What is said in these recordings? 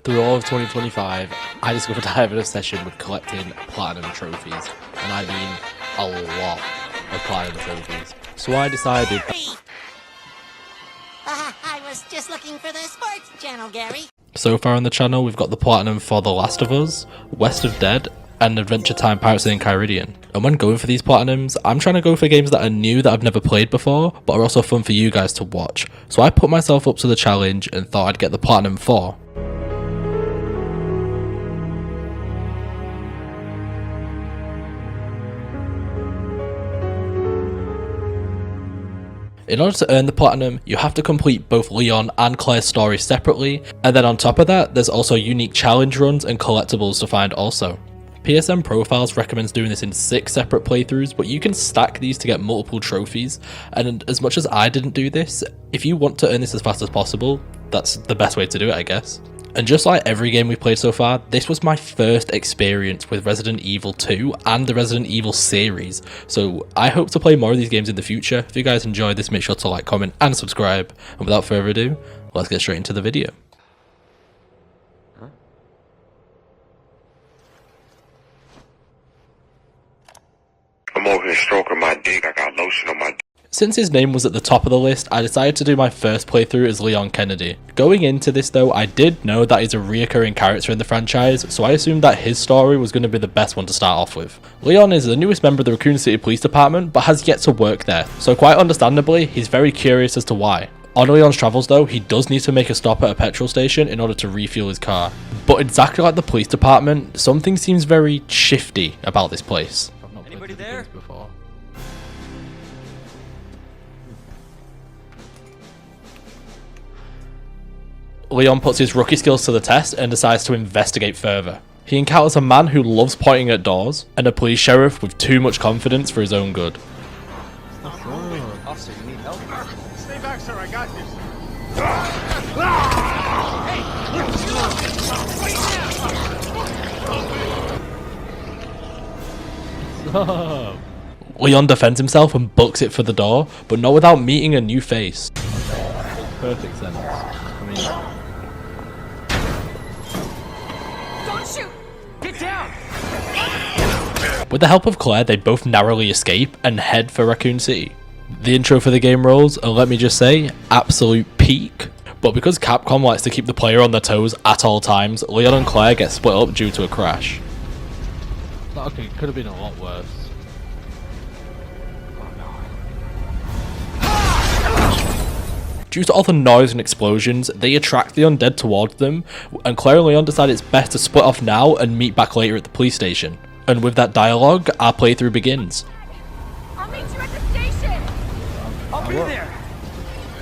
Through all of 2025, I discovered I have an obsession with collecting platinum trophies, and I mean a lot of platinum trophies. So I decided... I was just looking for the sports channel, Gary. So far on the channel, we've got the platinum for The Last of Us, West of Dead, and Adventure Time Pirates in the Caribbean. And when going for these platinums, I'm trying to go for games that are new that I've never played before, but are also fun for you guys to watch. So I put myself up to the challenge and thought I'd get the platinum for... In order to earn the platinum, you have to complete both Leon and Claire's stories separately, and then on top of that, there's also unique challenge runs and collectibles to find also. PSN Profiles recommends doing this in 6 separate playthroughs, but you can stack these to get multiple trophies, and as much as I didn't do this, if you want to earn this as fast as possible, that's the best way to do it, I guess. And just like every game we've played so far, this was my first experience with Resident Evil 2 and the Resident Evil series, so I hope to play more of these games in the future. If you guys enjoyed this, make sure to like, comment and subscribe, and without further ado, let's get straight into the video. I'm over here stroking my dick, I got lotion on my dick. Since his name was at the top of the list, I decided to do my first playthrough as Leon Kennedy. Going into this though, I did know that he's a reoccurring character in the franchise, so I assumed that his story was going to be the best one to start off with. Leon is the newest member of the Raccoon City Police Department, but has yet to work there, so quite understandably, he's very curious as to why. On Leon's travels though, he does need to make a stop at a petrol station in order to refuel his car. But exactly like the police department, something seems very shifty about this place. Anybody there? Before. Leon puts his rookie skills to the test and decides to investigate further. He encounters a man who loves pointing at doors, and a police sheriff with too much confidence for his own good. Officer, you need help? Stay back, sir. I got this. Leon defends himself and books it for the door, but not without meeting a new face. Perfect sense. I mean, Don't shoot! Get down! With the help of Claire, they both narrowly escape and head for Raccoon City. The intro for the game rolls, and let me just say, absolute peak. But because Capcom likes to keep the player on their toes at all times, Leon and Claire get split up due to a crash. okay, could have been a lot worse. Due to all the noise and explosions, they attract the undead towards them, and Claire and Leon decide it's best to split off now and meet back later at the police station. And with that dialogue, our playthrough begins. I'll meet you at the station! I'll be there!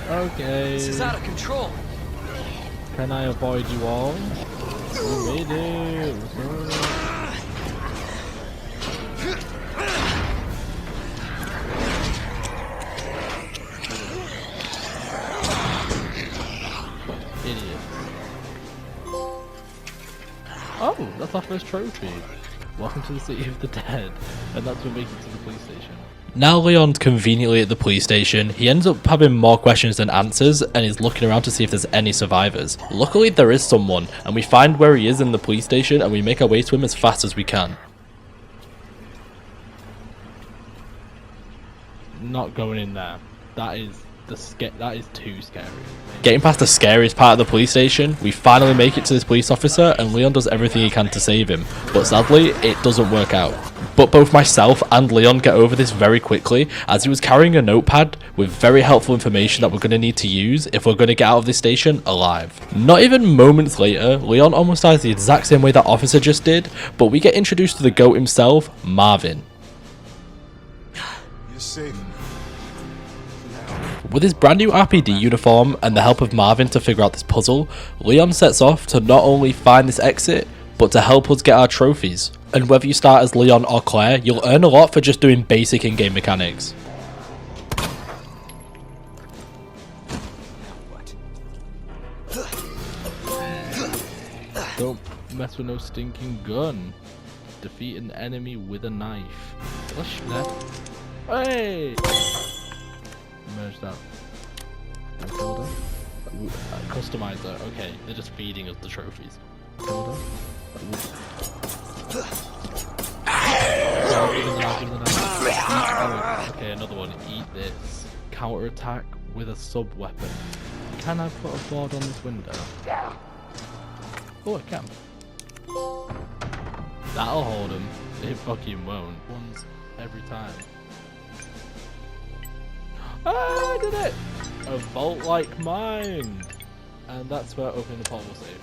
Okay. This is out of control. Can I avoid you all? You made it. Idiot. Oh, that's our first trophy. Welcome to the City of the Dead. And that's what makes it to the police station. Now Leon's conveniently at the police station, he ends up having more questions than answers and is looking around to see if there's any survivors. Luckily there is someone, and we find where he is in the police station and we make our way to him as fast as we can. Not going in there. That is too scary. Getting past the scariest part of the police station, we finally make it to this police officer and Leon does everything he can to save him, but sadly it doesn't work out. But both myself and Leon get over this very quickly, as he was carrying a notepad with very helpful information that we're going to need to use if we're going to get out of this station alive. Not even moments later, Leon almost dies the exact same way that officer just did, but we get introduced to the GOAT himself, Marvin. You're safe. With his brand new RPD uniform and the help of Marvin to figure out this puzzle, Leon sets off to not only find this exit, but to help us get our trophies. And whether you start as Leon or Claire, you'll earn a lot for just doing basic in-game mechanics. Don't mess with no stinking gun. Defeat an enemy with a knife. Push that. Hey! Merge that. I killed him. Customizer. Okay, they're just feeding us the trophies. Okay, another one. Eat this. Counter attack with a sub weapon. Can I put a board on this window? Oh, I can. That'll hold him. It fucking won't. Once every time. Ah, I did it! A vault like mine! And that's where opening the portal will save.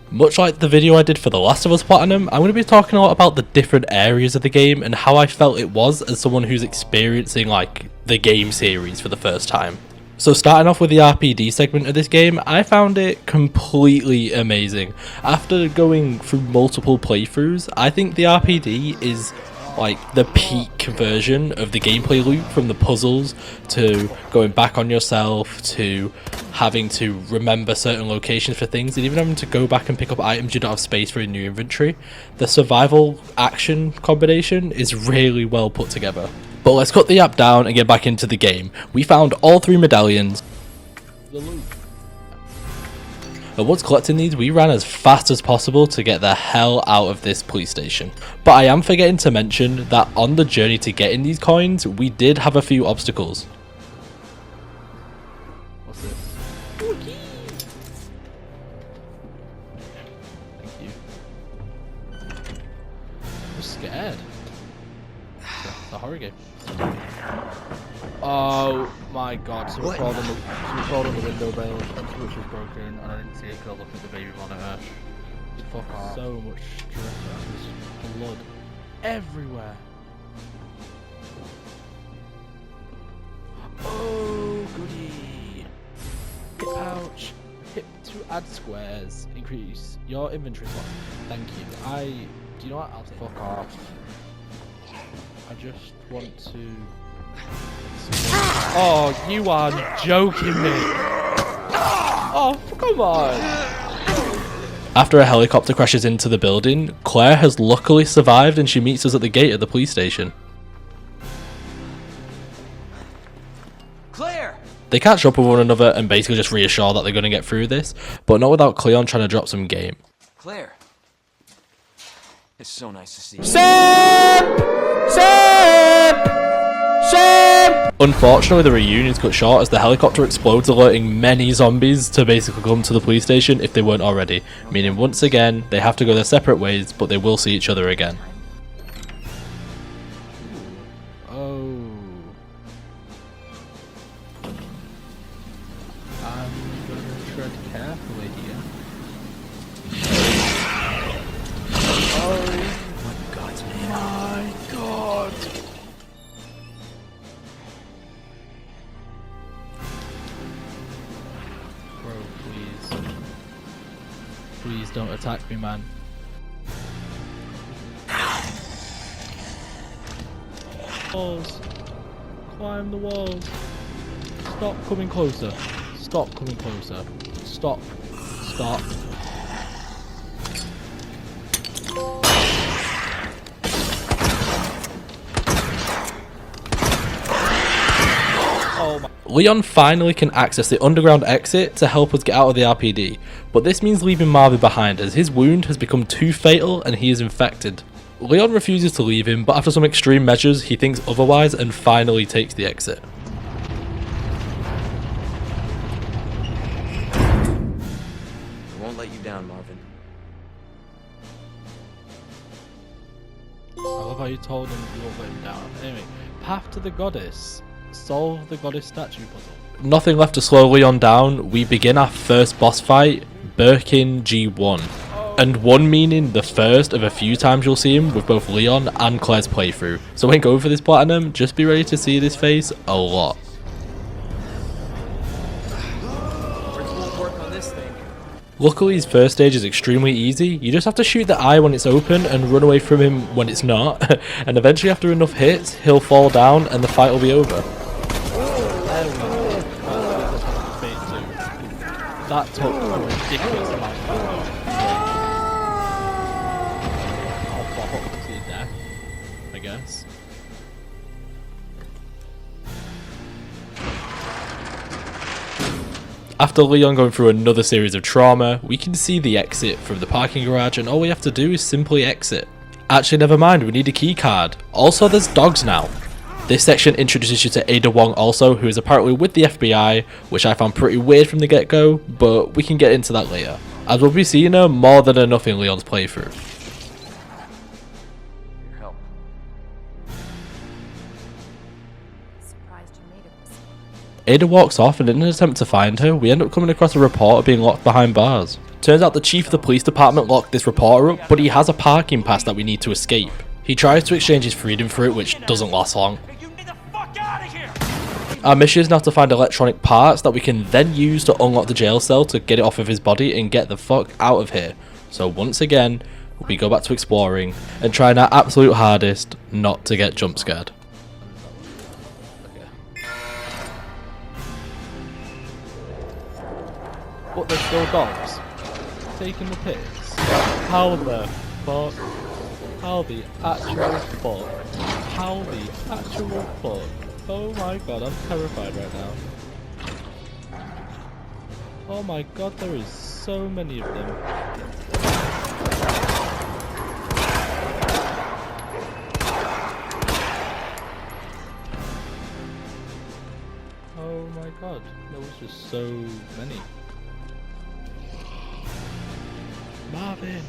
Much like the video I did for The Last of Us Platinum, I'm going to be talking a lot about the different areas of the game and how I felt it was as someone who's experiencing like the game series for the first time. So starting off with the RPD segment of this game, I found it completely amazing. After going through multiple playthroughs, I think the RPD is like the peak version of the gameplay loop, from the puzzles to going back on yourself to having to remember certain locations for things, and even having to go back and pick up items you don't have space for in your inventory. The survival action combination is really well put together. But let's cut the app down and get back into the game. We found all 3 medallions. And once collecting these, we ran as fast as possible to get the hell out of this police station. But I am forgetting to mention that on the journey to getting these coins, we did have a few obstacles. What's this? Thank you. I'm scared. It's a horror game. Oh my god, someone crawled on the window bell, which was broken, and I didn't see it because I looked at the baby monitor. Fuck off. So much stress, there's blood everywhere. Oh, goody. Hip pouch. Hip to add squares. Increase your inventory slot. Thank you. Do you know what? I'll fuck off. I just want to... Oh, you are joking me. Oh, come on. After a helicopter crashes into the building, Claire has luckily survived and she meets us at the gate of the police station. Claire! They catch up with one another and basically just reassure that they're going to get through this, but not without Cleon trying to drop some game. Claire. It's so nice to see you. Unfortunately, the reunion's cut short as the helicopter explodes, alerting many zombies to basically come to the police station if they weren't already, meaning once again they have to go their separate ways, but they will see each other again. Oh. I'm gonna tread carefully here. Oh my god, my god! Bro, please. Please don't attack me, man. Walls. Climb the walls. Stop coming closer. Stop coming closer. Stop. Stop. Oh my. Leon finally can access the underground exit to help us get out of the RPD, but this means leaving Marvin behind as his wound has become too fatal and he is infected. Leon refuses to leave him, but after some extreme measures he thinks otherwise and finally takes the exit. I won't let you down, Marvin. I love how you told him you won't let him down. Anyway, path to the goddess. Solve the goddess statue puzzle. Nothing left to slow Leon down, we begin our first boss fight, Birkin G1. And one meaning the first of a few times you'll see him with both Leon and Claire's playthrough. So when going for this platinum, just be ready to see this face a lot. Won't work on this thing. Luckily his first stage is extremely easy, you just have to shoot the eye when it's open and run away from him when it's not, and eventually after enough hits, he'll fall down and the fight will be over. That took a ridiculous amount of time. I'll pop up to your death, I guess. After Leon going through another series of trauma, we can see the exit from the parking garage, and all we have to do is simply exit. Actually, never mind, we need a key card. Also, there's dogs now. This section introduces you to Ada Wong also, who is apparently with the FBI, which I found pretty weird from the get-go, but we can get into that later, as we'll be seeing her more than enough in Leon's playthrough. Your help. Surprised you made it this far. Ada walks off, and in an attempt to find her, we end up coming across a reporter being locked behind bars. Turns out the chief of the police department locked this reporter up, but he has a parking pass that we need to escape. He tries to exchange his freedom for it, which doesn't last long. Our mission is now to find electronic parts that we can then use to unlock the jail cell to get it off of his body and get the fuck out of here. So once again, we go back to exploring and trying our absolute hardest not to get jump scared. But they're still dogs. Taking the piss. How the fuck? How the actual fuck? How the actual fuck? Oh my god, I'm terrified right now. Oh my god, there is so many of them. Oh my god, there was just so many. Marvin!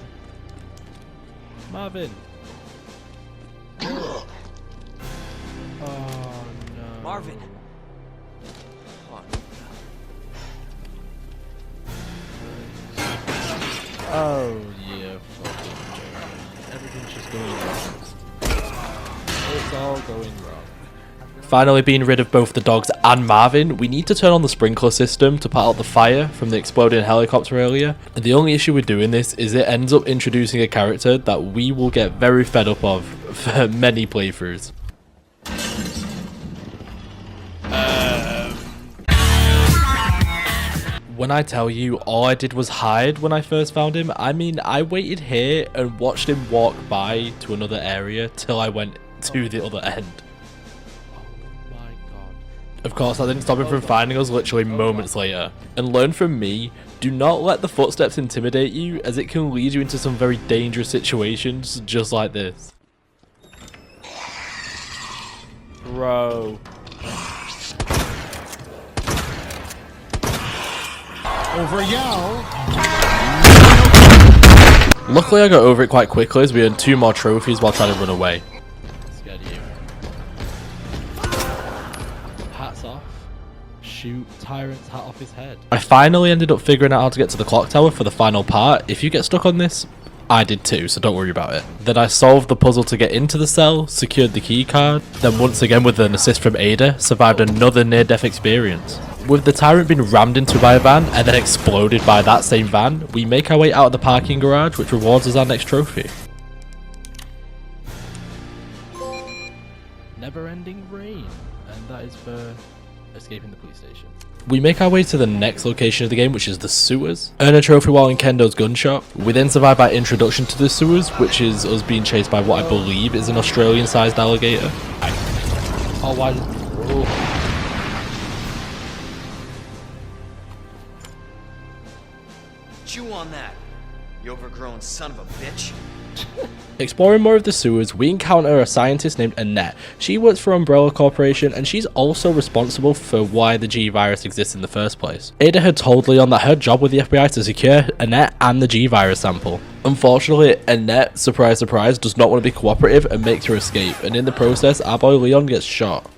Marvin! Oh no. Marvin! Fuck. Oh yeah, fucking joke. Everything's just going wrong. It's all going wrong. Finally being rid of both the dogs and Marvin, we need to turn on the sprinkler system to put out the fire from the exploding helicopter earlier. And the only issue with doing this is it ends up introducing a character that we will get very fed up of for many playthroughs. When I tell you all I did was hide when I first found him, I mean I waited here and watched him walk by to another area till I went to the other end. Of course, that didn't stop him from finding us literally moments later. And learn from me, do not let the footsteps intimidate you, as it can lead you into some very dangerous situations just like this. Bro. Over yell. Luckily I got over it quite quickly as we earned 2 more trophies while trying to run away. Scared of you. Hats off. Shoot Tyrant's hat off his head. I finally ended up figuring out how to get to the clock tower for the final part. If you get stuck on this, I did too, so don't worry about it. Then I solved the puzzle to get into the cell, secured the key card, then once again with an assist from Ada, survived another near-death experience. With the Tyrant being rammed into by a van and then exploded by that same van, we make our way out of the parking garage, which rewards us our next trophy. Never-ending rain. And that is for escaping the police station. We make our way to the next location of the game, which is the sewers. Earn a trophy while in Kendo's gun shop. We then survive our introduction to the sewers, which is us being chased by what I believe is an Australian-sized alligator. Oh, why? Oh. Chew on that, you overgrown son of a bitch. Exploring more of the sewers, we encounter a scientist named Annette. She works for Umbrella Corporation, and she's also responsible for why the G-Virus exists in the first place. Ada had told Leon that her job with the FBI is to secure Annette and the G-Virus sample. Unfortunately, Annette, surprise surprise, does not want to be cooperative and makes her escape, and in the process, our boy Leon gets shot.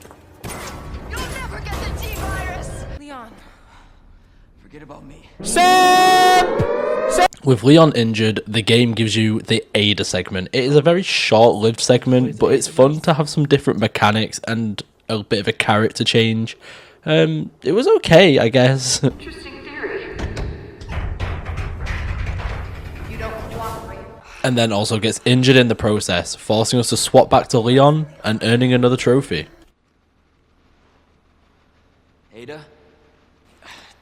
You'll never get the T-virus! Leon. Forget about me. With Leon injured, the game gives you the Ada segment. It is a very short-lived segment, but it's fun to have some different mechanics and a bit of a character change. It was okay, I guess. Interesting theory. You don't cooperate. And then also gets injured in the process, forcing us to swap back to Leon and earning another trophy. Ada?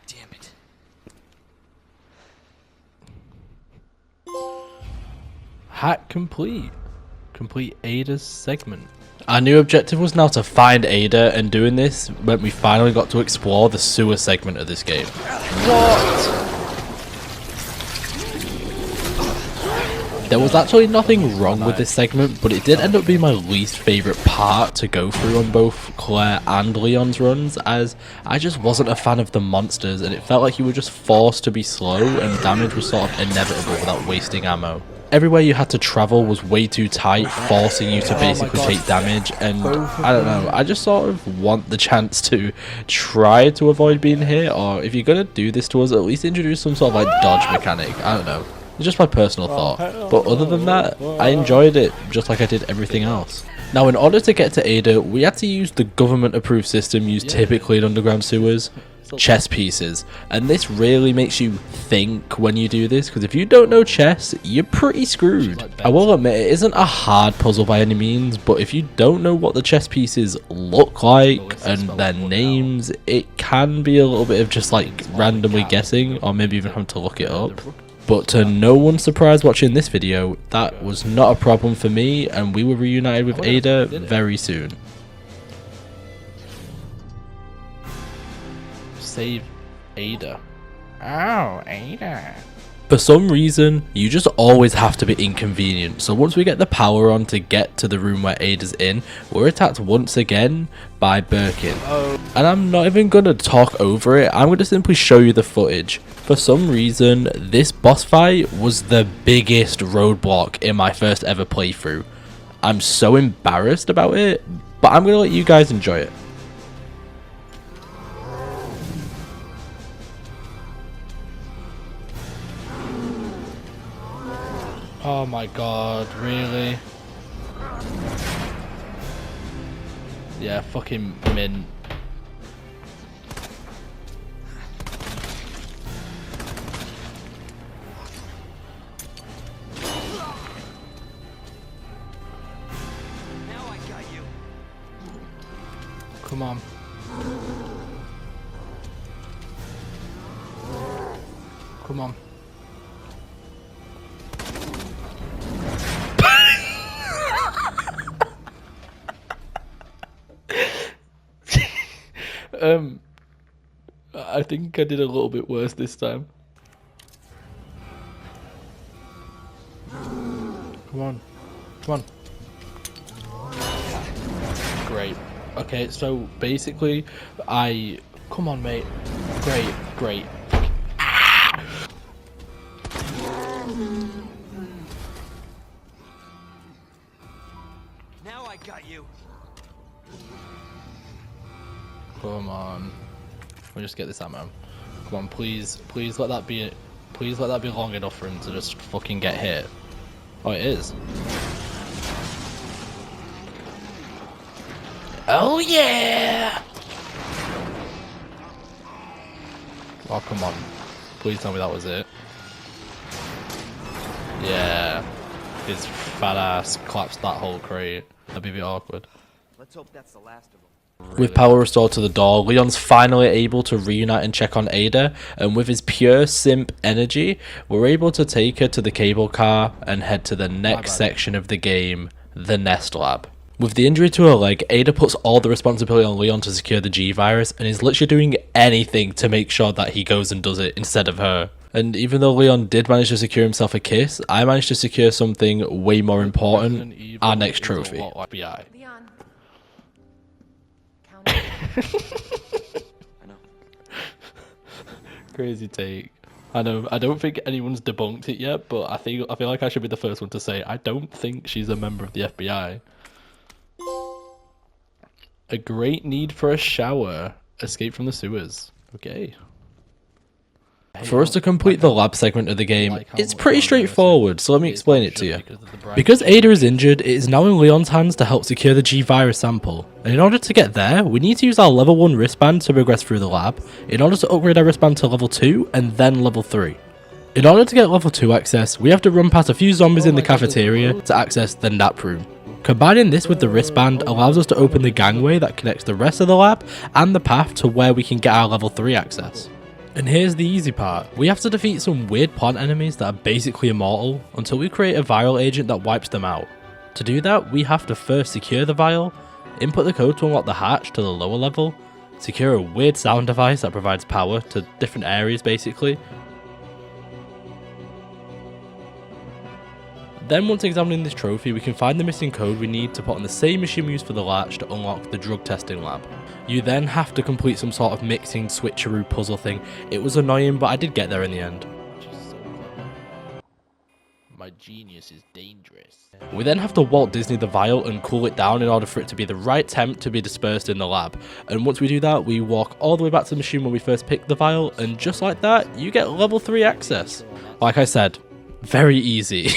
Damn it. Hack complete. Complete Ada's segment. Our new objective was now to find Ada, and doing this meant we finally got to explore the sewer segment of this game. There was actually nothing wrong with this segment, but it did end up being my least favourite part to go through on both Claire and Leon's runs, as I just wasn't a fan of the monsters and it felt like you were just forced to be slow and damage was sort of inevitable without wasting ammo. Everywhere you had to travel was way too tight, forcing you to basically take damage, and I don't know, I just sort of want the chance to try to avoid being hit, or if you're gonna do this to us, at least introduce some sort of like dodge mechanic. I don't know. It's just my personal thought, but other than that, I enjoyed it just like I did everything else. Now, in order to get to Ada, we had to use the government-approved system used typically in underground sewers, chess pieces, and this really makes you think when you do this, because if you don't know chess, you're pretty screwed. I will admit, it isn't a hard puzzle by any means, but if you don't know what the chess pieces look like and their names, it can be a little bit of just like randomly guessing, or maybe even having to look it up. But to no one's surprise watching this video, that was not a problem for me, and we were reunited with Ada very soon. Save Ada. Oh, Ada. For some reason, you just always have to be inconvenient, so once we get the power on to get to the room where Ada's in, we're attacked once again by Birkin. And I'm not even going to talk over it, I'm going to simply show you the footage. For some reason, this boss fight was the biggest roadblock in my first ever playthrough. I'm so embarrassed about it, but I'm going to let you guys enjoy it. Oh my god, really? Yeah, fucking mint. Now I got you. Come on. Come on. I think I did a little bit worse this time. Come on. Come on. Great. Okay, so basically, come on, mate. Great, great. Now I got you. Come on. We'll just get this ammo. Come on, please let that be long enough for him to just fucking get hit. Oh, it is. Oh yeah! Oh, come on. Please tell me that was it. Yeah. His fat ass claps that whole crate. That'd be a bit awkward. Let's hope that's the last of them. With power restored to the door, Leon's finally able to reunite and check on Ada, and with his pure simp energy, we're able to take her to the cable car and head to the next section of the game, the Nest Lab. With the injury to her leg, Ada puts all the responsibility on Leon to secure the G-Virus, and is literally doing anything to make sure that he goes and does it instead of her. And even though Leon did manage to secure himself a kiss, I managed to secure something way more important, our next trophy. FBI. Leon. Count. I know. Crazy take. I know. I don't think anyone's debunked it yet, but I feel like I should be the first one to say I don't think she's a member of the FBI. A great need for a shower. Escape from the sewers. Okay. For us to complete the lab segment of the game, it's pretty straightforward, so let me explain it to you. Because Ada is injured, it is now in Leon's hands to help secure the G-Virus sample, and in order to get there, we need to use our level 1 wristband to progress through the lab, in order to upgrade our wristband to level 2, and then level 3. In order to get level 2 access, we have to run past a few zombies in the cafeteria to access the nap room. Combining this with the wristband allows us to open the gangway that connects the rest of the lab, and the path to where we can get our level 3 access. And here's the easy part. We have to defeat some weird plant enemies that are basically immortal until we create a viral agent that wipes them out. To do that, we have to first secure the vial, input the code to unlock the hatch to the lower level, secure a weird sound device that provides power to different areas basically. Then once examining this trophy, we can find the missing code we need to put on the same machine we used for the latch to unlock the drug testing lab. You then have to complete some sort of mixing switcheroo puzzle thing. It was annoying, but I did get there in the end. My genius is dangerous. We then have to Walt Disney the vial and cool it down in order for it to be the right temp to be dispersed in the lab. And once we do that, we walk all the way back to the machine when we first pick the vial, and just like that, you get level 3 access. Like I said, very easy.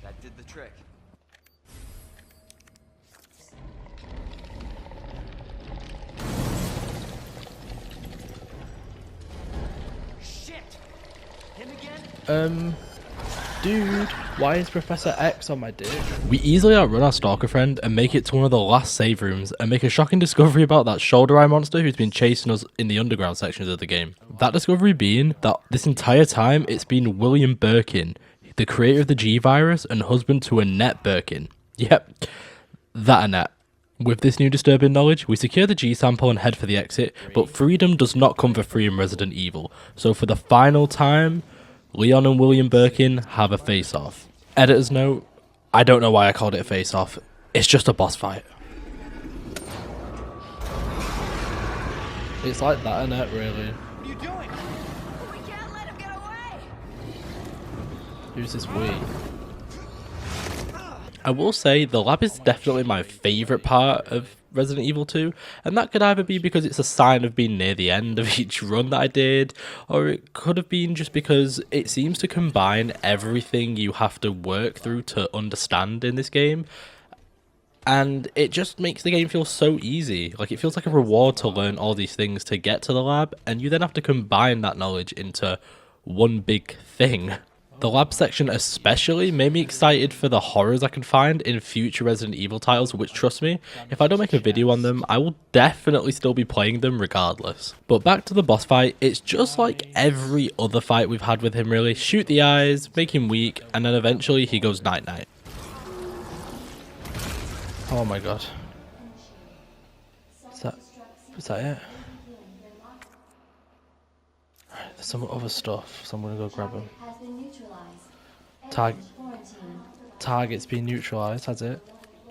That did the trick. Shit! Him again? Dude, why is Professor X on my dick? We easily outrun our stalker friend and make it to one of the last save rooms and make a shocking discovery about that shoulder eye monster who's been chasing us in the underground sections of the game. That discovery being that this entire time it's been William Birkin, the creator of the G virus and husband to Annette Birkin. Yep, that Annette. With this new disturbing knowledge, we secure the G sample and head for the exit, but freedom does not come for free in Resident Evil. So for the final time, Leon and William Birkin have a face-off. Editor's note, I don't know why I called it a face-off. It's just a boss fight. It's like that, isn't it, really? What are you doing? We can't let him get away! Who's this we? I will say the lab is definitely my favourite part of Resident Evil 2, and that could either be because it's a sign of being near the end of each run that I did, or it could have been just because it seems to combine everything you have to work through to understand in this game, and it just makes the game feel so easy. Like, it feels like a reward to learn all these things to get to the lab, and you then have to combine that knowledge into one big thing. The lab section especially made me excited for the horrors I can find in future Resident Evil titles, which, trust me, if I don't make a video on them, I will definitely still be playing them regardless. But back to the boss fight, it's just like every other fight we've had with him really. Shoot the eyes, make him weak, and then eventually he goes night-night. Oh my god. Is that it? Alright, there's some other stuff, so I'm gonna go grab them. Target's been neutralized, has it?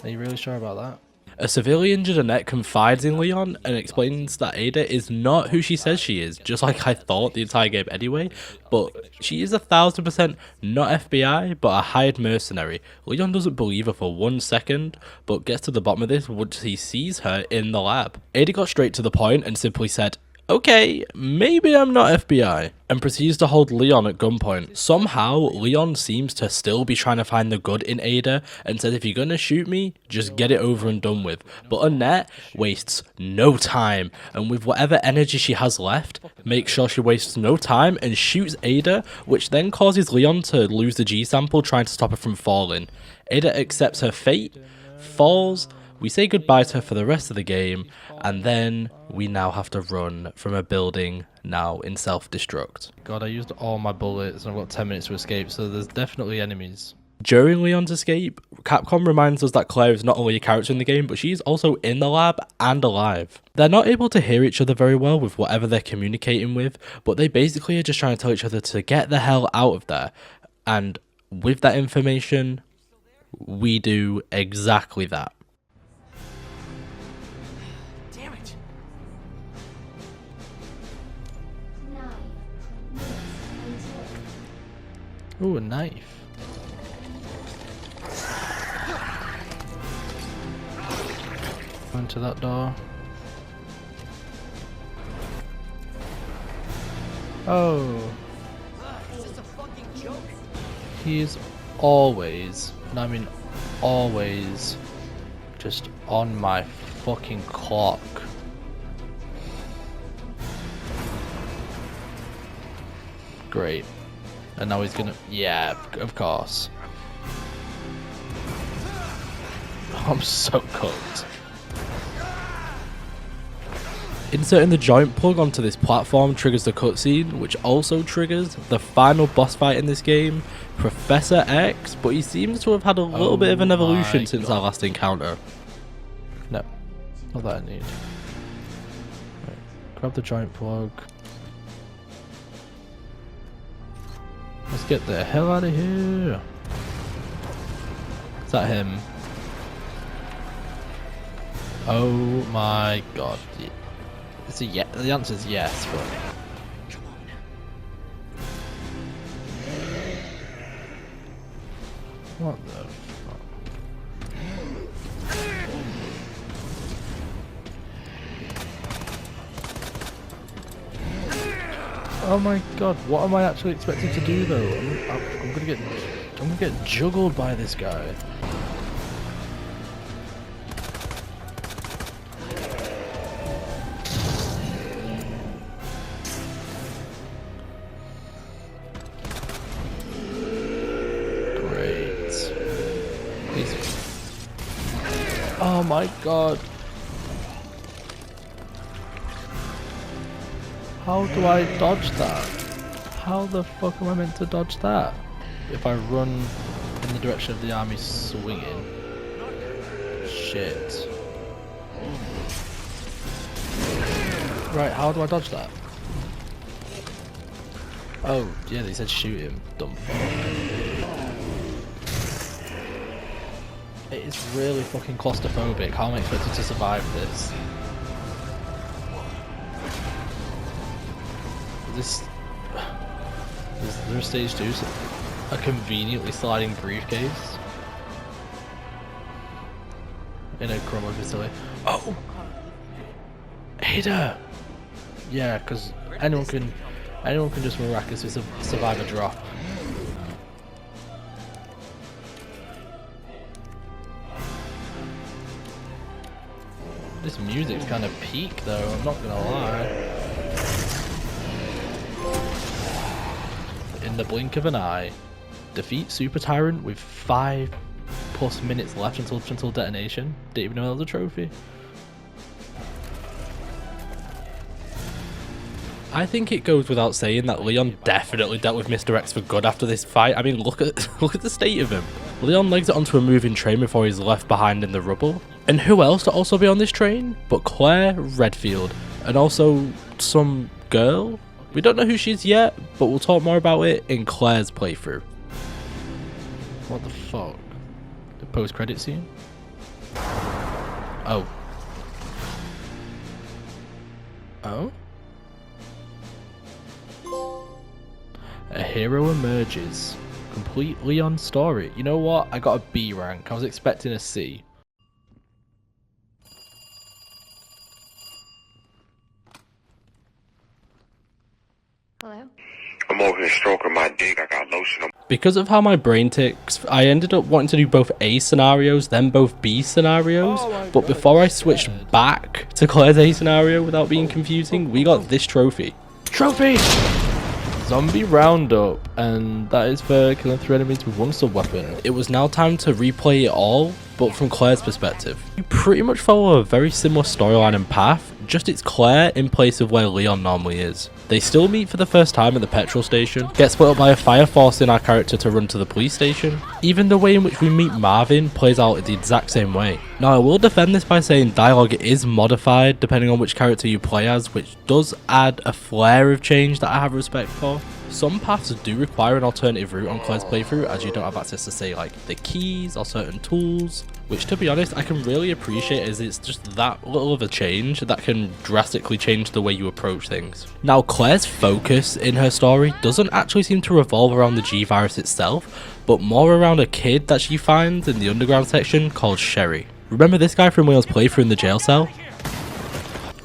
Are you really sure about that? A severely injured Annette confides in Leon and explains that Ada is not who she says she is, just like I thought the entire game anyway, but she is 1000% not FBI, but a hired mercenary. Leon doesn't believe her for 1 second, but gets to the bottom of this once he sees her in the lab. Ada got straight to the point and simply said, okay, maybe I'm not FBI, and proceeds to hold Leon at gunpoint. Somehow, Leon seems to still be trying to find the good in Ada, and says if you're gonna shoot me, just get it over and done with. But Annette wastes no time, and with whatever energy she has left, makes sure she wastes no time and shoots Ada, which then causes Leon to lose the G sample trying to stop her from falling. Ada accepts her fate, falls, we say goodbye to her for the rest of the game, and then we now have to run from a building now in self-destruct. God, I used all my bullets and I've got 10 minutes to escape, so there's definitely enemies. During Leon's escape, Capcom reminds us that Claire is not only a character in the game, but she's also in the lab and alive. They're not able to hear each other very well with whatever they're communicating with, but they basically are just trying to tell each other to get the hell out of there. And with that information, we do exactly that. Ooh, a knife. Into that door. Oh. Is this a fucking joke? He's always, and I mean always, just on my fucking clock. Great. And now he's gonna... Yeah, of course. I'm so cooked. Inserting the joint plug onto this platform triggers the cutscene, which also triggers the final boss fight in this game, Professor X, but he seems to have had a little bit of an evolution since our last encounter. No, not that I need. Right, grab the joint plug. Let's get the hell out of here. Is that him? Oh my god. It's a yes. The answer is yes, but Come on. what the fuck? Oh my god, what am I actually expected to do though? I'm gonna get juggled by this guy. Oh my god. How do I dodge that? How the fuck am I meant to dodge that? If I run in the direction of the army swinging. Shit. Right, how do I dodge that? Oh, yeah, they said shoot him. Dumb fuck. It is really fucking claustrophobic. How am I expected to survive this? Is there a stage 2? A conveniently sliding briefcase? In a chroma facility. Oh! Ada! Yeah, because anyone can just miraculously survive a drop. This music's kind of peak though, I'm not gonna lie. In the blink of an eye, defeat Super Tyrant with 5+ minutes left until detonation. Didn't even know that was a trophy. I think it goes without saying that Leon definitely dealt with Mr. X for good after this fight. I mean, look at the state of him. Leon legs it onto a moving train before he's left behind in the rubble. And who else to also be on this train but Claire Redfield, and also some girl? We don't know who she is yet, but we'll talk more about it in Claire's playthrough. What the fuck? The post-credit scene? Oh. Oh? A hero emerges. Complete Leon's story. You know what? I got a B rank. I was expecting a C. Hello? I'm over here stroking my dick. I got lotion on. Because of how my brain ticks, I ended up wanting to do both A scenarios, then both B scenarios, but before I switched back to Claire's A scenario without being confusing, we got this trophy. Trophy! Zombie roundup, and that is for killing 3 enemies with 1 sub-weapon. It was now time to replay it all, but from Claire's perspective. You pretty much follow a very similar storyline and path, just it's Claire in place of where Leon normally is. They still meet for the first time at the petrol station, get split up by a fire forcing our character to run to the police station. Even the way in which we meet Marvin plays out the exact same way. Now I will defend this by saying dialogue is modified depending on which character you play as, which does add a flare of change that I have respect for. Some paths do require an alternative route on Claire's playthrough, as you don't have access to say like the keys or certain tools, which to be honest I can really appreciate, as it's just that little of a change that can drastically change the way you approach things. Now Claire's focus in her story doesn't actually seem to revolve around the G-Virus itself, but more around a kid that she finds in the underground section called Sherry. Remember this guy from Leon's playthrough in the jail cell?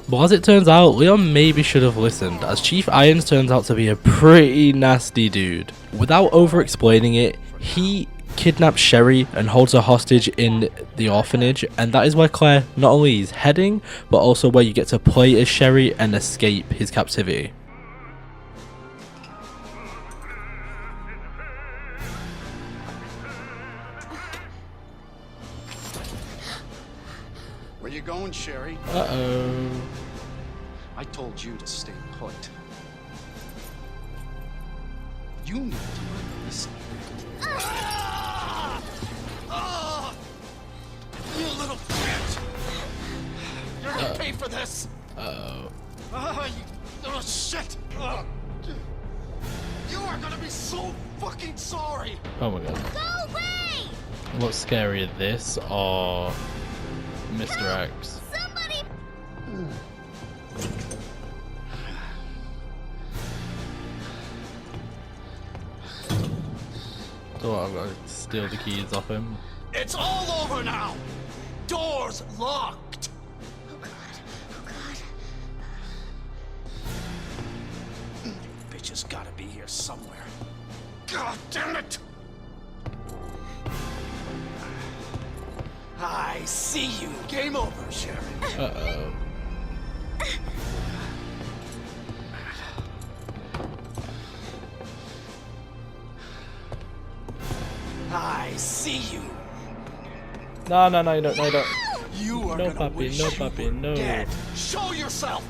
Well, as it turns out, Leon maybe should have listened, as Chief Irons turns out to be a pretty nasty dude. Without over-explaining it, he kidnaps Sherry and holds her hostage in the orphanage, and that is where Claire not only is heading, but also where you get to play as Sherry and escape his captivity. Where you going, Sherry? Uh-oh. I told you to stay put. You need to learn this. You little bitch! You're gonna pay for this! Uh-oh. You little shit! You are gonna be so fucking sorry! Oh my god. Go away! What's scarier, this or Mr. X? Somebody! So what, I've got to steal the keys off him? It's all over now! Doors locked! Oh god. Oh god. Bitch has gotta be here somewhere. God damn it! I see you. Game over, Sherry. Uh-oh. I see you. No, you don't, no, you don't. You are No gonna puppy, wish no you puppy, were no. dead. Show yourself.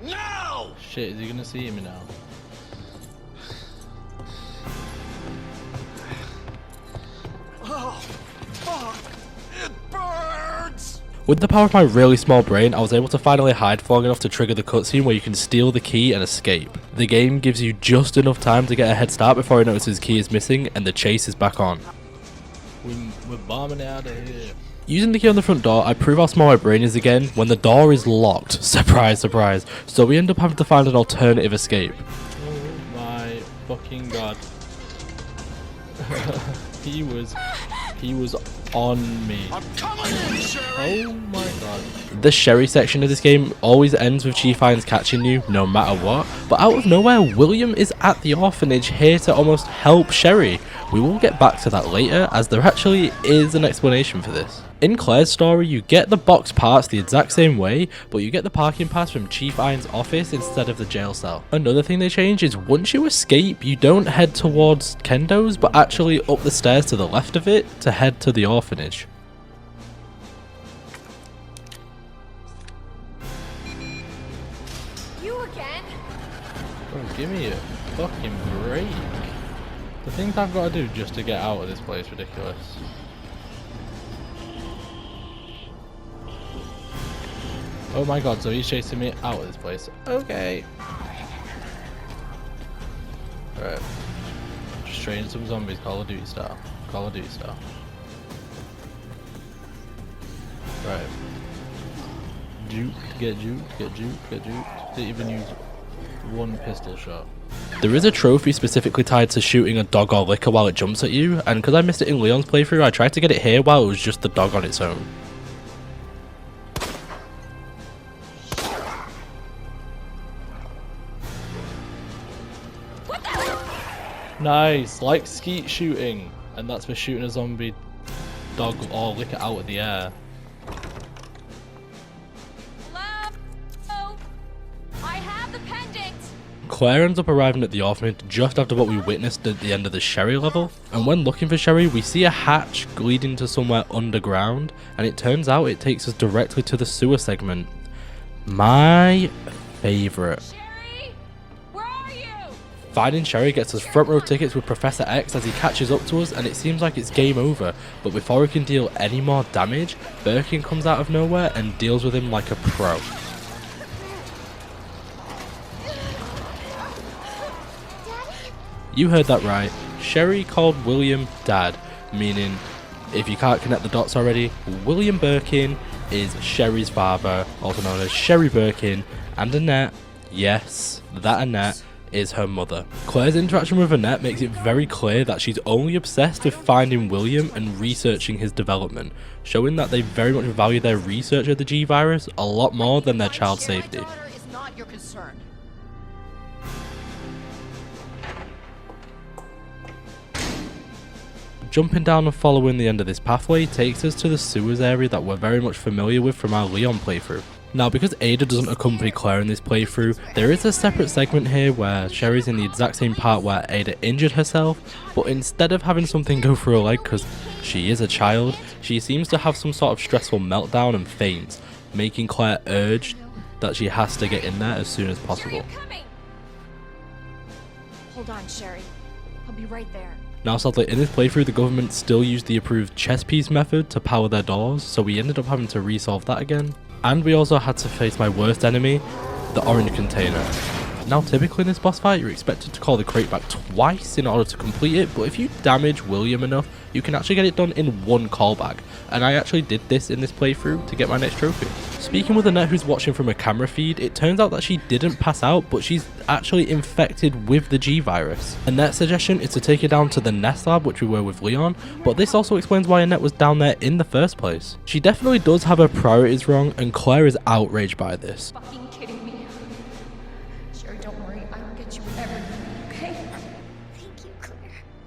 Now! Shit, is he gonna see me now? Oh, fuck! It burns! With the power of my really small brain, I was able to finally hide for long enough to trigger the cutscene where you can steal the key and escape. The game gives you just enough time to get a head start before he notices his key is missing and the chase is back on. We're bombing out of here. Using the key on the front door, I prove how small my brain is again when the door is locked. Surprise, surprise. So we end up having to find an alternative escape. Oh my fucking god. He was on me. I'm coming in, Sherry! Oh my god. The Sherry section of this game always ends with Chief Irons catching you, no matter what. But out of nowhere, William is at the orphanage here to almost help Sherry. We will get back to that later, as there actually is an explanation for this. In Claire's story, you get the box parts the exact same way, but you get the parking pass from Chief Iron's office instead of the jail cell. Another thing they change is once you escape, you don't head towards Kendo's, but actually up the stairs to the left of it to head to the orphanage. You again? Bro, give me a fucking break. The things I've got to do just to get out of this place is ridiculous. Oh my god, so he's chasing me out of this place. Okay. Alright. Just training some zombies, Call of Duty style. Call of Duty style. Right. Juke, get juked, get juked, get juked. Didn't even use one pistol shot. There is a trophy specifically tied to shooting a dog or licker while it jumps at you, and because I missed it in Leon's playthrough, I tried to get it here while it was just the dog on its own. Nice, like skeet shooting, and that's for shooting a zombie dog or licker out of the air. Hello? I have the pendant. Claire ends up arriving at the orphanage just after what we witnessed at the end of the Sherry level, and when looking for Sherry we see a hatch leading to somewhere underground, and it turns out it takes us directly to the sewer segment. My favourite. Sherry, where are you? Finding Sherry gets us front row tickets with Professor X as he catches up to us, and it seems like it's game over, but before we can deal any more damage, Birkin comes out of nowhere and deals with him like a pro. You heard that right. Sherry called William Dad, meaning, if you can't connect the dots already, William Birkin is Sherry's father, also known as Sherry Birkin, and Annette, yes, that Annette, is her mother. Claire's interaction with Annette makes it very clear that she's only obsessed with finding William and researching his development, showing that they very much value their research of the G-Virus a lot more than their child safety. My daughter is not your concern. Jumping down and following the end of this pathway takes us to the sewers area that we're very much familiar with from our Leon playthrough. Now, because Ada doesn't accompany Claire in this playthrough, there is a separate segment here where Sherry's in the exact same part where Ada injured herself, but instead of having something go through her leg because she is a child, she seems to have some sort of stressful meltdown and faints, making Claire urge that she has to get in there as soon as possible. Hold on, Sherry. I'll be right there. Now sadly, in this playthrough, the government still used the approved chess piece method to power their doors, so we ended up having to resolve that again. And we also had to face my worst enemy, the orange container. Now typically in this boss fight, you're expected to call the crate back twice in order to complete it, but if you damage William enough, you can actually get it done in one callback. And I actually did this in this playthrough to get my next trophy. Speaking with Annette, who's watching from a camera feed, it turns out that she didn't pass out, but she's actually infected with the G virus. Annette's suggestion is to take her down to the Nest lab, which we were with Leon, but this also explains why Annette was down there in the first place. She definitely does have her priorities wrong, and Claire is outraged by this. Fucking kidding me. Sherry, don't worry. I will get you everything, okay? Thank you, Claire.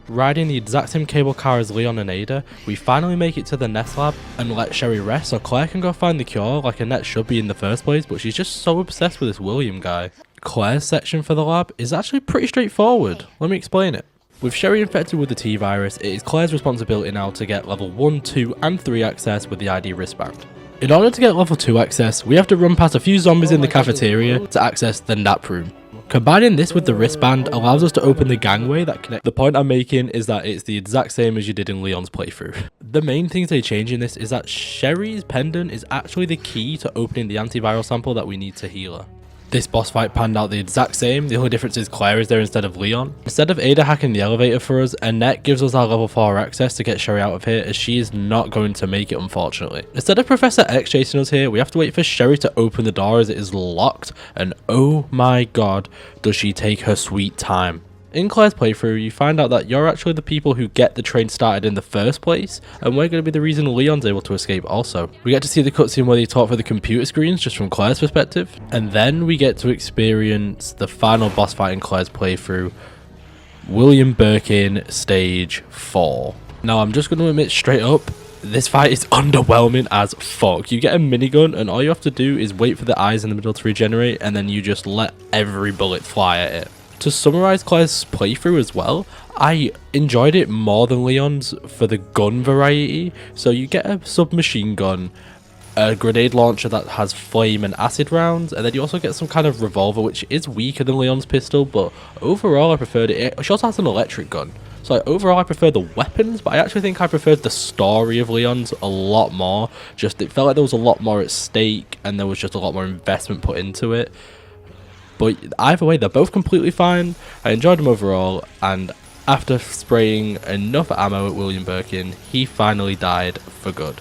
Riding the exact same cable car as Leon and Ada, we finally make it to the Nest lab and let Sherry rest so Claire can go find the cure like Annette should be in the first place, but she's just so obsessed with this William guy. Claire's section for the lab is actually pretty straightforward. Let me explain it. With Sherry infected with the T virus, it is Claire's responsibility now to get level 1, 2 and 3 access with the ID wristband. In order to get level 2 access, we have to run past a few zombies in the cafeteria to access the nap room. Combining this with the wristband allows us to open the gangway that connects. The point I'm making is that it's the exact same as you did in Leon's playthrough. The main things they change in this is that Sherry's pendant is actually the key to opening the antiviral sample that we need to heal her. This boss fight panned out the exact same, the only difference is Claire is there instead of Leon. Instead of Ada hacking the elevator for us, Annette gives us our level 4 access to get Sherry out of here, as she is not going to make it unfortunately. Instead of Professor X chasing us here, we have to wait for Sherry to open the door as it is locked, and oh my god, does she take her sweet time. In Claire's playthrough, you find out that you're actually the people who get the train started in the first place, and we're going to be the reason Leon's able to escape also. We get to see the cutscene where they talk for the computer screens just from Claire's perspective, and then we get to experience the final boss fight in Claire's playthrough, William Birkin Stage 4. Now I'm just going to admit straight up, this fight is underwhelming as fuck. You get a minigun and all you have to do is wait for the eyes in the middle to regenerate, and then you just let every bullet fly at it. To summarise Claire's playthrough as well, I enjoyed it more than Leon's for the gun variety. So you get a submachine gun, a grenade launcher that has flame and acid rounds, and then you also get some kind of revolver which is weaker than Leon's pistol, but overall I preferred it. She also has an electric gun. So overall I prefer the weapons, but I actually think I preferred the story of Leon's a lot more. Just it felt like there was a lot more at stake and there was just a lot more investment put into it. But either way, they're both completely fine. I enjoyed them overall, and after spraying enough ammo at William Birkin, he finally died for good.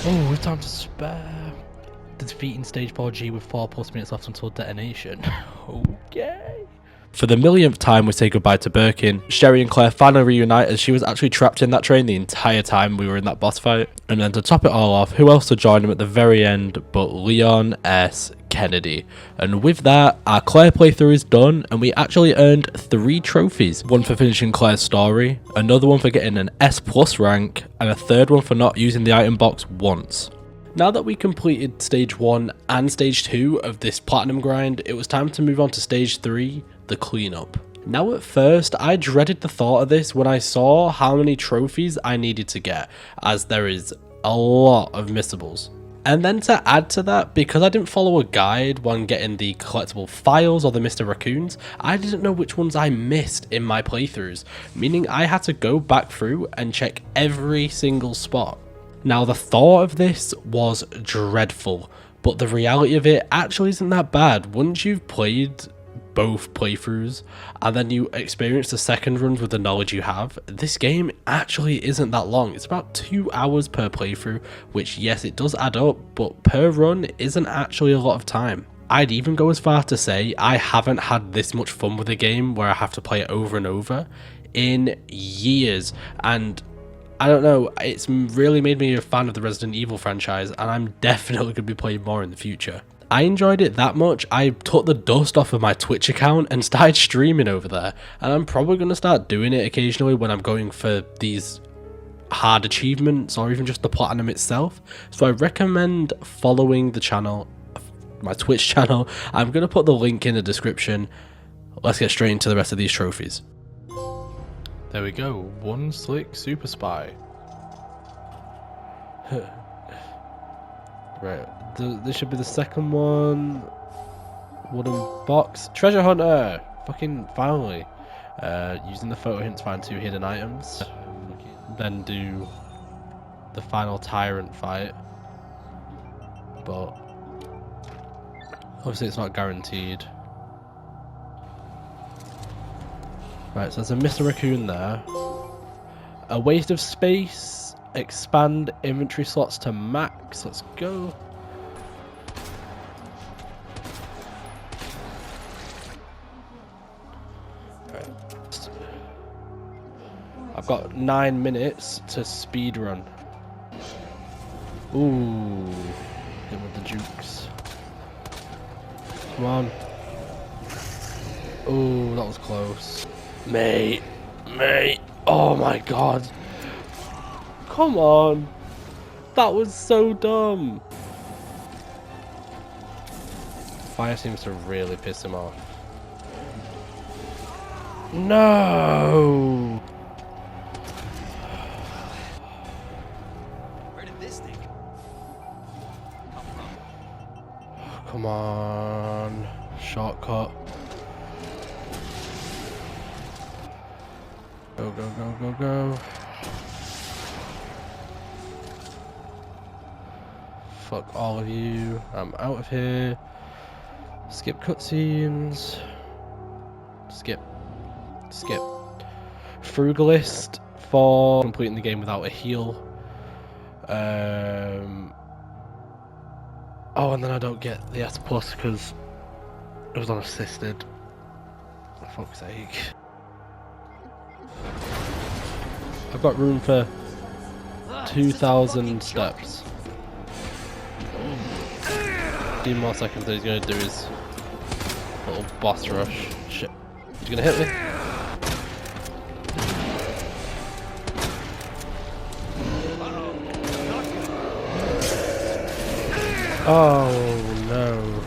Oh, with time to spare. Defeating stage 4G with 4+ minutes left until detonation. Okay. For the millionth time, we say goodbye to Birkin. Sherry and Claire finally reunite as she was actually trapped in that train the entire time we were in that boss fight. And then to top it all off, who else to join them at the very end but Leon S. Kennedy. And with that, our Claire playthrough is done, and we actually earned 3 trophies. One for finishing Claire's story, another one for getting an S+ rank, and a third one for not using the item box once. Now that we completed stage 1 and stage 2 of this platinum grind, it was time to move on to stage 3, the cleanup. Now at first, I dreaded the thought of this when I saw how many trophies I needed to get, as there is a lot of missables. And then to add to that, because I didn't follow a guide when getting the collectible files or the Mr. Raccoons, I didn't know which ones I missed in my playthroughs, meaning I had to go back through and check every single spot. Now the thought of this was dreadful, but the reality of it actually isn't that bad. Once you've played both playthroughs and then you experience the second runs with the knowledge you have, this game actually isn't that long. It's about 2 hours per playthrough, which yes, it does add up, but per run isn't actually a lot of time. I'd even go as far to say I haven't had this much fun with a game where I have to play it over and over in years, and I don't know, it's really made me a fan of the Resident Evil franchise, and I'm definitely going to be playing more in the future. I enjoyed it that much, I took the dust off of my Twitch account and started streaming over there, and I'm probably going to start doing it occasionally when I'm going for these hard achievements or even just the platinum itself. So I recommend following the channel, my Twitch channel. I'm going to put the link in the description. Let's get straight into the rest of these trophies. There we go. One slick super spy. Right. This should be the second one. Wooden box. Treasure hunter! Fucking finally. Using the photo hint to find 2 hidden items. Then do the final tyrant fight. But obviously it's not guaranteed. Right, so there's a Mr. Raccoon there. A waste of space. Expand inventory slots to max. Let's go. Right. I've got 9 minutes to speed run. Ooh, hit with the jukes. Come on. Ooh, that was close. Mate. Oh my god. Come on. That was so dumb. Fire seems to really piss him off. No. Where did this thing come from? Come on. Shortcut. Go, go, go, go, go. Fuck all of you. I'm out of here. Skip cutscenes. Skip. Frugalist for completing the game without a heal. Oh, and then I don't get the S plus because it was unassisted. For fuck's sake. I've got room for 2,000 steps. 15 more seconds that he's going to do his little boss rush. Shit. He's going to hit me. Oh no.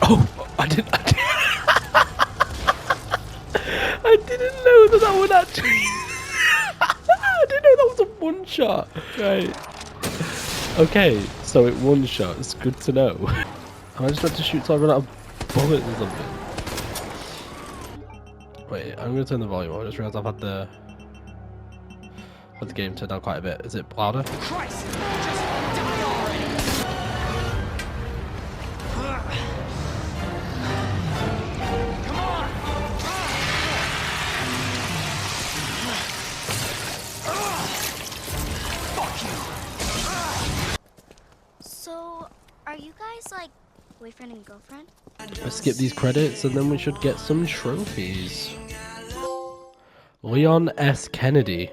Oh, I didn't know that would actually. I didn't know that was a one shot. Right. Okay, so it one shot. It's good to know. Am I just meant to shoot till I run out of bullets or something? Wait, I'm gonna turn the volume on. I just realised I've had the game turned down quite a bit. Is it louder? Christ! Just die already! Come on! Fuck you! So, are you guys like boyfriend and girlfriend? Let's skip these credits and then we should get some trophies. Leon S. Kennedy.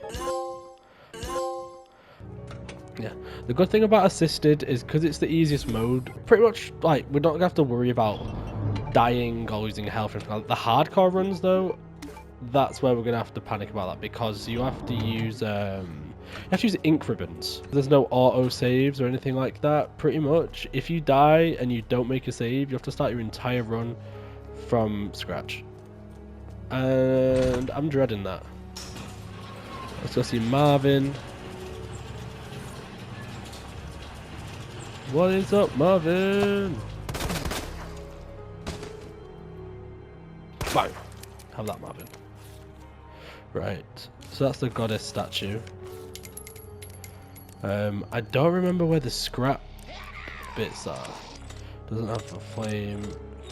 Yeah, the good thing about assisted is because it's the easiest mode, pretty much like we don't have to worry about dying or losing health. The hardcore runs though, that's where we're gonna have to panic about that because you have to use ink ribbons. There's no auto saves or anything like that. Pretty much, if you die and you don't make a save, you have to start your entire run from scratch, and I'm dreading that. Let's go see Marvin. What is up, Marvin? Bang! Have that, Marvin. Right, so that's the goddess statue. I don't remember where the scrap bits are. Doesn't have a flame.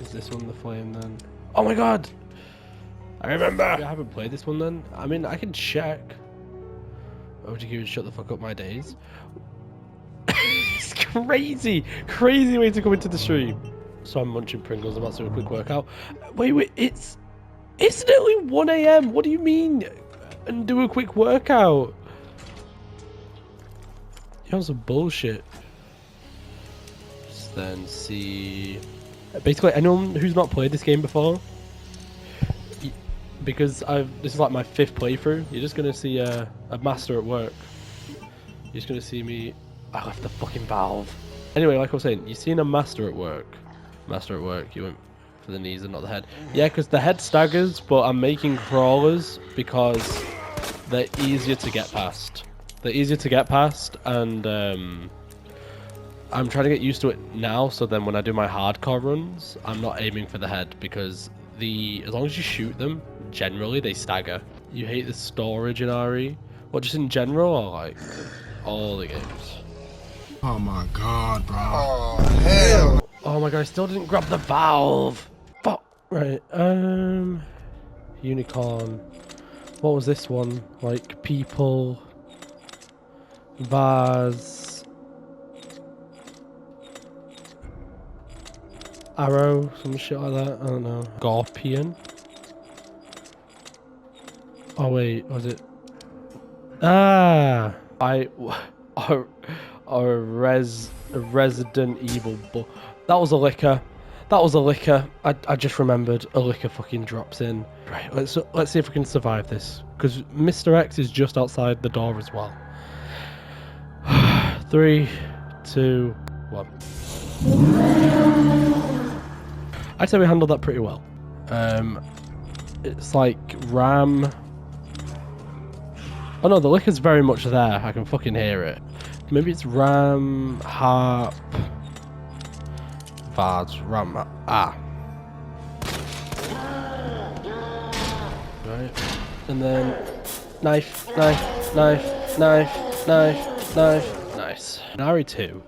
Is this one the flame then? Oh my god! I remember! I haven't played this one then. I mean, I can check. Oh, would you shut the fuck up, my days? It's crazy way to come into the stream. So I'm munching Pringles, I'm about to do a quick workout. Wait, it's nearly 1 AM. What do you mean? And do a quick workout? You're on some bullshit. then see... Basically, anyone who's not played this game before, because this is like my 5th playthrough, you're just going to see a master at work. You're just going to see me... I left the fucking valve. Anyway, like I was saying, you've seen a master at work. Master at work, you went for the knees and not the head. Yeah, because the head staggers, but I'm making crawlers because they're easier to get past. They're easier to get past, and I'm trying to get used to it now, so then when I do my hardcore runs, I'm not aiming for the head, because as long as you shoot them, generally they stagger. You hate the storage in RE? What, just in general, or like all the games? Oh my god, bro. Oh, hell. Oh my god, I still didn't grab the valve. Fuck. Right, unicorn. What was this one? Like, people. Vase. Arrow, some shit like that. I don't know. Scorpion. Oh wait, was it? Ah! A Resident Evil book. That was a liquor. That was a liquor. I just remembered a liquor fucking drops in. Right, let's see if we can survive this. Because Mr. X is just outside the door as well. 3, 2, 1. I'd say we handled that pretty well. It's like ram. Oh no, the liquor's very much there. I can fucking hear it. Maybe it's ram, harp, vase, ram, ah. Right, and then knife, knife, knife, knife, knife, knife. Nice. In RE2,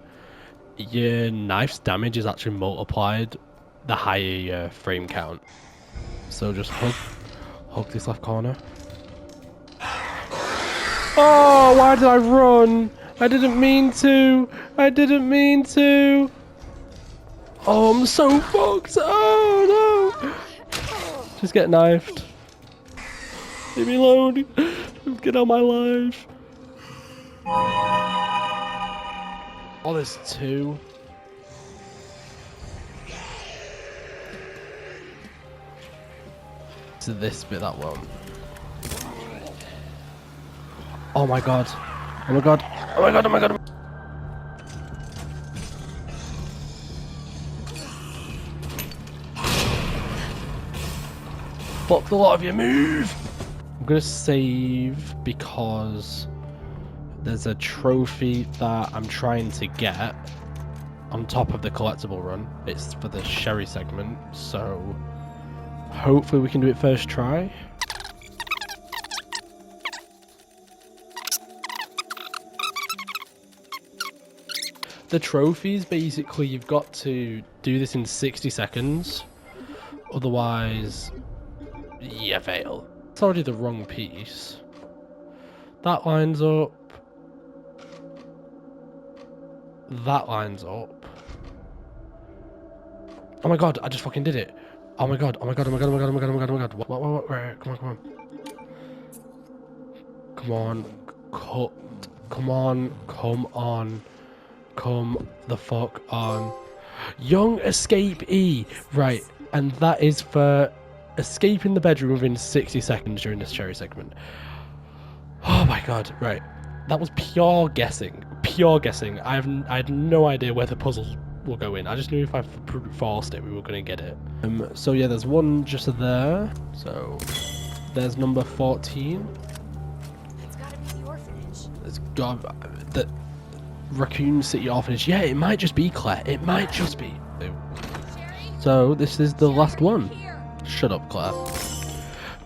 your knife's damage is actually multiplied the higher your frame count. So just hug this left corner. Oh, why did I run? I didn't mean to. I didn't mean to. Oh, I'm so fucked. Oh no. Just get knifed. Leave me alone. Get out of my life. Oh, there's 2. To this bit, that one. Oh my god. Oh my god. Oh my god, oh my god. Fuck the lot of you, move! I'm gonna save because there's a trophy that I'm trying to get on top of the collectible run. It's for the Sherry segment, so hopefully we can do it first try. The trophies, basically, you've got to do this in 60 seconds. Otherwise, you fail. It's already the wrong piece. That lines up. That lines up. Oh my god, I just fucking did it. Oh my god, oh my god, oh my god, oh my god, oh my god, oh my god, oh my god. What, right, come on, come on. Come on, come on, come on. Come the fuck on. Young escape E. Right, and that is for escaping the bedroom within 60 seconds during this cherry segment. Oh my god, right. That was pure guessing. Pure guessing. I had no idea where the puzzle will go in. I just knew if I brute forced it, we were going to get it. So yeah, there's one just there. So there's number 14. It's gotta be the orphanage. There's the Raccoon City Orphanage. Yeah, it might just be, Claire. It might just be. So this is the last one. Shut up, Claire.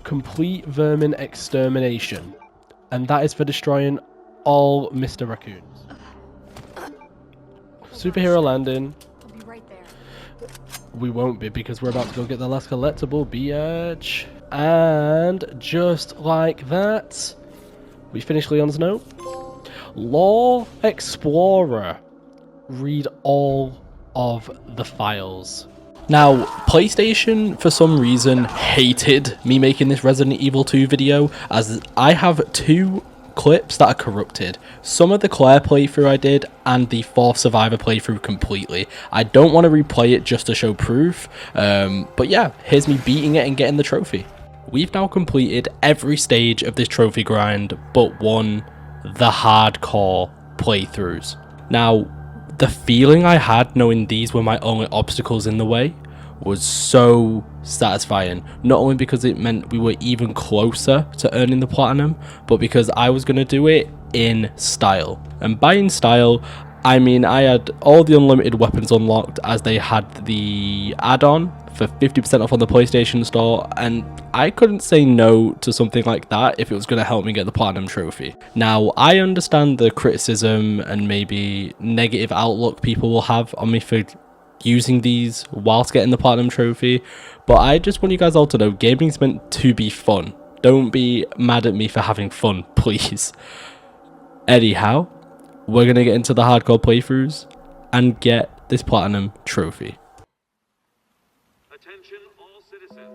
Complete vermin extermination. And that is for destroying all Mr. Raccoons. Superhero landing. We'll be right there. We won't be, because we're about to go get the last collectible, bitch. And just like that, we finished Leon's note. Law Explorer. Read all of the files. Now, PlayStation, for some reason, hated me making this Resident Evil 2 video, as I have 2 clips that are corrupted. Some of the Claire playthrough I did, and the 4th Survivor playthrough completely. I don't want to replay it just to show proof, but yeah, here's me beating it and getting the trophy. We've now completed every stage of this trophy grind but one, the hardcore playthroughs. Now, the feeling I had knowing these were my only obstacles in the way was so satisfying. Not only because it meant we were even closer to earning the platinum, but because I was going to do it in style. And by in style, I mean I had all the unlimited weapons unlocked as they had the add-on for 50% off on the PlayStation Store, and I couldn't say no to something like that if it was going to help me get the platinum trophy. Now, I understand the criticism and maybe negative outlook people will have on me for using these whilst getting the platinum trophy, but I just want you guys all to know gaming's meant to be fun. Don't be mad at me for having fun, please. Anyhow, we're going to get into the hardcore playthroughs and get this platinum trophy. Attention all citizens.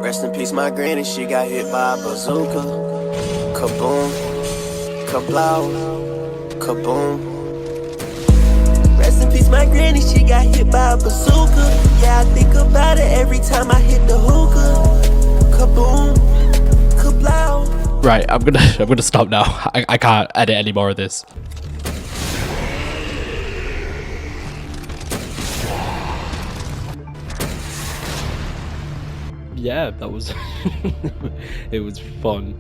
Rest in peace, my granny, she got hit by a bazooka. Kaboom, kablow, kaboom. Rest in peace, my granny, she got hit by a bazooka. Yeah, I think about it every time I hit the hookah. Kaboom, kablow. Right, I'm gonna stop now. I can't edit any more of this. Yeah, that was it was fun.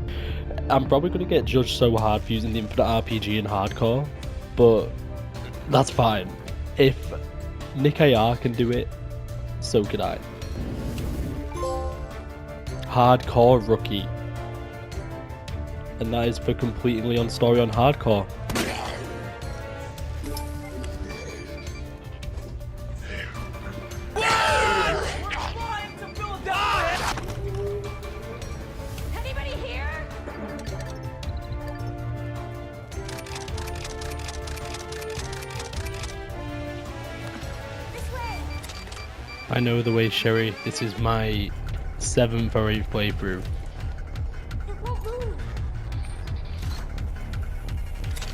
I'm probably gonna get judged so hard for using the infinite RPG in hardcore, but that's fine. If Nick AR can do it, so can I. Hardcore rookie. And that is for completing Leon's story on hardcore. Anybody here? This way. I know the way, Sherry. This is my 7th or 8th playthrough. It won't move.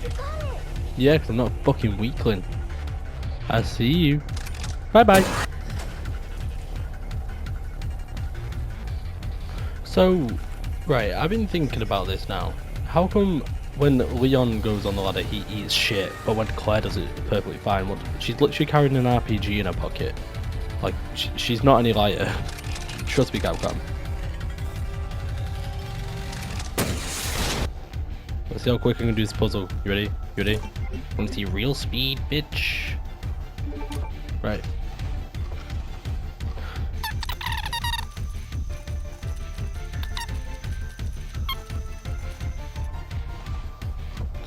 You got it. Yeah, 'cause I'm not a fucking weakling. I see you. Bye bye. So, right, I've been thinking about this now. How come when Leon goes on the ladder he eats shit, but when Claire does it perfectly fine? What, she's literally carrying an RPG in her pocket. Like, she's not any lighter. Trust me, Capcom. Let's see how quick I can do this puzzle. You ready? You ready? Wanna see real speed, bitch? Right.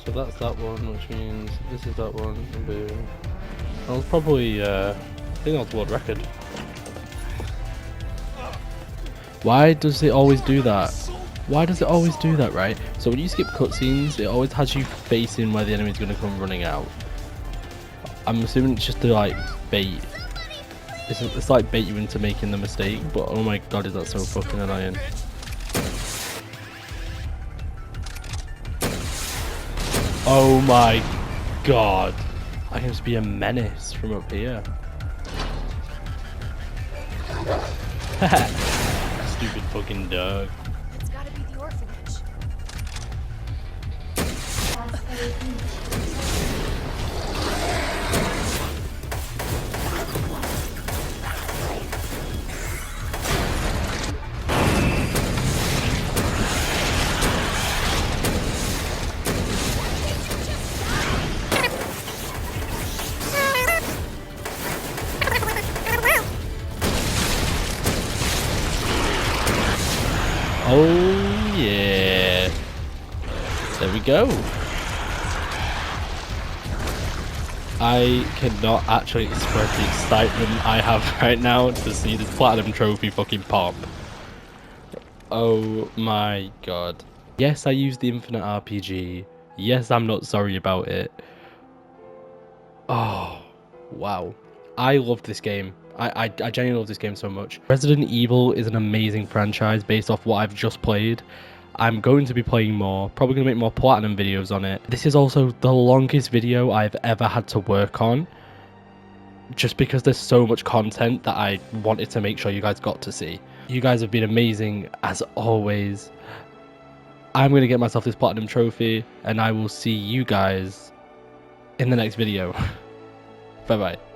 So that's that one, which means this is that one. And boom. That was probably, I think that was world record. Why does it always do that? Why does it always do that, right? So when you skip cutscenes, it always has you facing where the enemy's going to come running out. I'm assuming it's just to like bait. It's like bait you into making the mistake, but oh my god, is that so fucking annoying. Oh my god. I can just be a menace from up here. Stupid fucking dog. It's gotta be the orphanage. Oh yeah. There we go. I cannot actually express the excitement I have right now to see this platinum trophy fucking pop. Oh my god. Yes, I used the Infinite RPG. Yes, I'm not sorry about it. Oh, wow. I loved this game. I genuinely love this game so much. Resident Evil is an amazing franchise based off what I've just played. I'm going to be playing more, probably going to make more Platinum videos on it. This is also the longest video I've ever had to work on, just because there's so much content that I wanted to make sure you guys got to see. You guys have been amazing as always. I'm going to get myself this Platinum trophy, and I will see you guys in the next video. Bye bye.